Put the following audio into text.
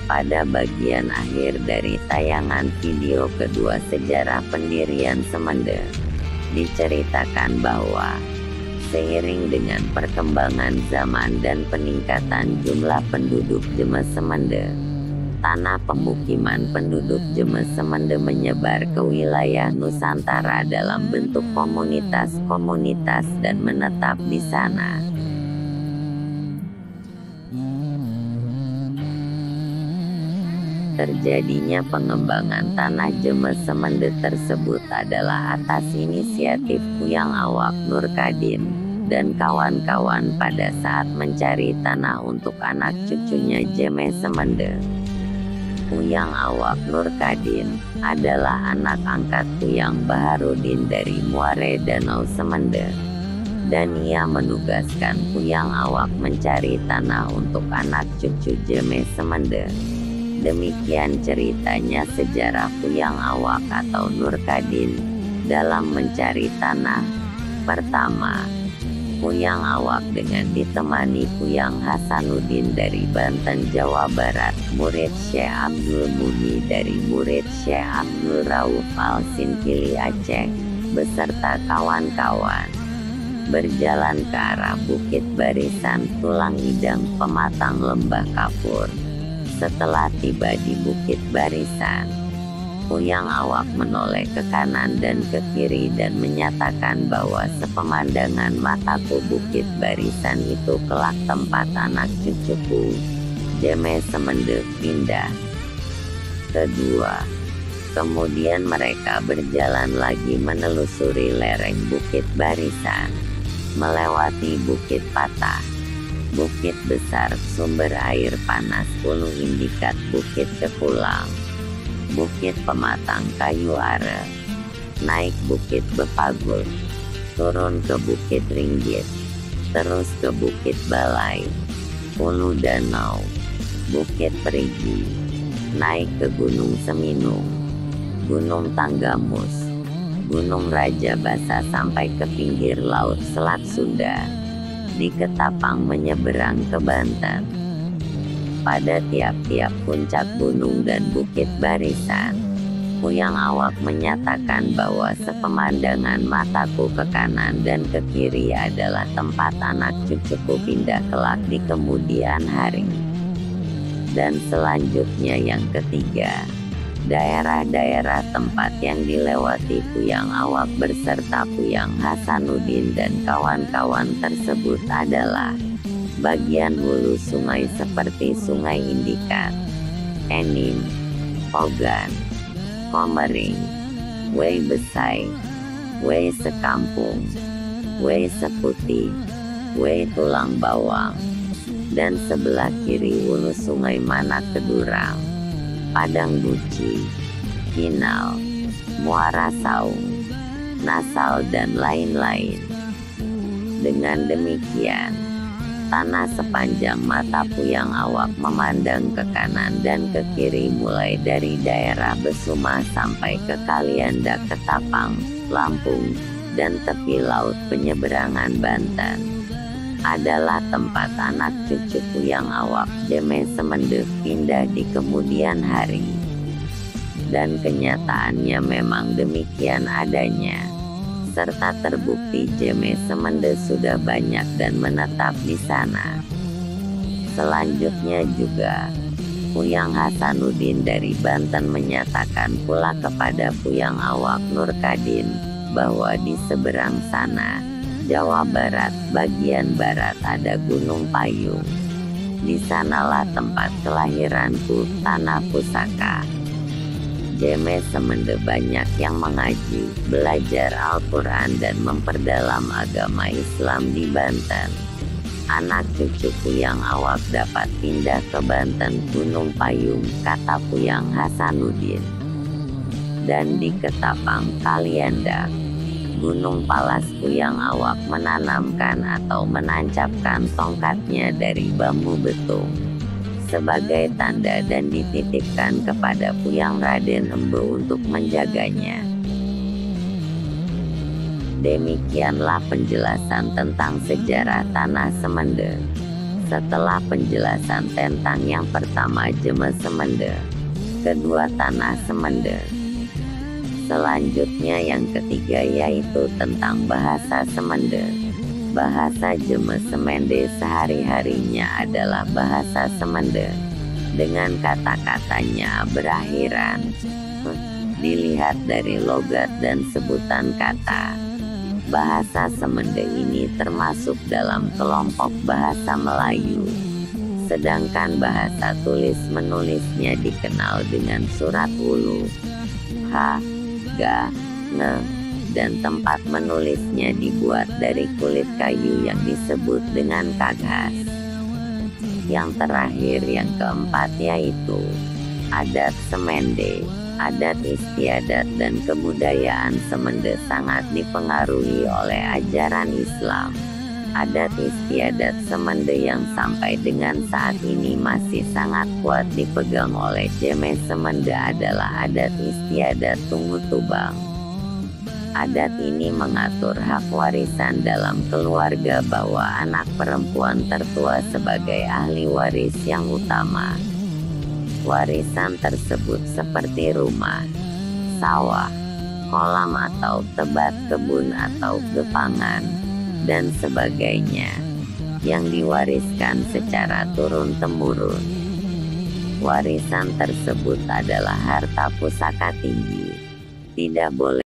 Pada bagian akhir dari tayangan video kedua sejarah pendirian Semende, diceritakan bahwa seiring dengan perkembangan zaman dan peningkatan jumlah penduduk Jemes Semende, tanah pemukiman penduduk Jemes Semende menyebar ke wilayah Nusantara dalam bentuk komunitas-komunitas dan menetap di sana. Terjadinya pengembangan tanah Jemes Semende tersebut adalah atas inisiatif Puyang Awak Nurkadin dan kawan-kawan pada saat mencari tanah untuk anak cucunya Jemes Semende. Puyang Awak Nurkadin adalah anak angkat Puyang Baharudin dari Muare Danau Semende, dan ia menugaskan Puyang Awak mencari tanah untuk anak cucu Jemes Semende. Demikian ceritanya sejarah Puyang Awak atau Nurkadin dalam mencari tanah. Pertama, Puyang Awak dengan ditemani Puyang Hasanuddin dari Banten, Jawa Barat, murid Syekh Abdul Muhi dari murid Syekh Abdul Rauf Al-Sinfili Aceh, beserta kawan-kawan, berjalan ke arah Bukit Barisan Tulang Idang Pematang Lembah Kapur. Setelah tiba di Bukit Barisan, Puyang Awak menoleh ke kanan dan ke kiri dan menyatakan bahwa sepemandangan mataku Bukit Barisan itu kelak tempat anak cucuku Jemes Semende pindah. Kedua, kemudian mereka berjalan lagi menelusuri lereng Bukit Barisan, melewati Bukit Patah, Bukit Besar Sumber Air Panas Ulu Indikat, Bukit Kekulang, Bukit Pematang Kayu Are, naik Bukit Bepagul, turun ke Bukit Ringgit, terus ke Bukit Balai, Ulu Danau, Bukit Perigi, naik ke Gunung Seminung, Gunung Tanggamus, Gunung Raja Basa sampai ke pinggir Laut Selat Sunda. Di Ketapang menyeberang ke Banten. Pada tiap-tiap puncak gunung dan Bukit Barisan, Puyang Awak menyatakan bahwa sepemandangan mataku ke kanan dan ke kiri adalah tempat anak cucuku pindah kelak di kemudian hari. Dan selanjutnya yang ketiga, daerah-daerah tempat yang dilewati Puyang Awak beserta Puyang Hasanuddin dan kawan-kawan tersebut adalah bagian hulu sungai seperti Sungai Indikat, Enim, Ogan, Komering, Wei Besai, Wei Sekampung, Wei Seputi, Wei Tulang Bawang, dan sebelah kiri hulu Sungai Manak Kedurang, Padang Buci, Kinal, Muara Saung, Nasal, dan lain-lain. Dengan demikian, tanah sepanjang mata Puyang Awak memandang ke kanan dan ke kiri mulai dari daerah Besuma sampai ke Kalianda, Ketapang, Lampung, dan tepi laut penyeberangan Banten adalah tempat anak cucu Puyang Awak Jemes Semende pindah di kemudian hari. Dan kenyataannya memang demikian adanya, serta terbukti Jemes Semende sudah banyak dan menetap di sana. Selanjutnya juga, Puyang Hasanuddin dari Banten menyatakan pula kepada Puyang Awak Nurkadin bahwa di seberang sana, Jawa Barat, bagian barat ada Gunung Payung. Di sanalah tempat kelahiranku, tanah pusaka. Jemes Semende banyak yang mengaji, belajar Al-Quran dan memperdalam agama Islam di Banten. Anak cucu Puyang Awak dapat pindah ke Banten Gunung Payung, kata Puyang Hasanuddin. Dan di Ketapang, Kalianda, Gunung Palas, Puyang Awak menanamkan atau menancapkan tongkatnya dari bambu betung sebagai tanda dan dititipkan kepada Puyang Raden Embe untuk menjaganya. Demikianlah penjelasan tentang sejarah tanah Semende. Setelah penjelasan tentang yang pertama Jeme Semende, kedua Tanah Semende, selanjutnya yang ketiga yaitu tentang bahasa Semende. Bahasa Jeme Semende sehari-harinya adalah bahasa Semende, dengan kata-katanya berakhiran dilihat dari logat dan sebutan kata. Bahasa Semende ini termasuk dalam kelompok bahasa Melayu, sedangkan bahasa tulis menulisnya dikenal dengan surat ulu, h, ga, nge, dan tempat menulisnya dibuat dari kulit kayu yang disebut dengan kagas. Yang terakhir yang keempat yaitu adat Semende. Adat istiadat dan kebudayaan Semende sangat dipengaruhi oleh ajaran Islam. Adat istiadat Semende yang sampai dengan saat ini masih sangat kuat dipegang oleh Jeme Semende adalah adat istiadat Tungu Tubang. Adat ini mengatur hak warisan dalam keluarga bahwa anak perempuan tertua sebagai ahli waris yang utama. Warisan tersebut seperti rumah, sawah, kolam atau tebat kebun atau gepangan, dan sebagainya, yang diwariskan secara turun-temurun. Warisan tersebut adalah harta pusaka tinggi, tidak boleh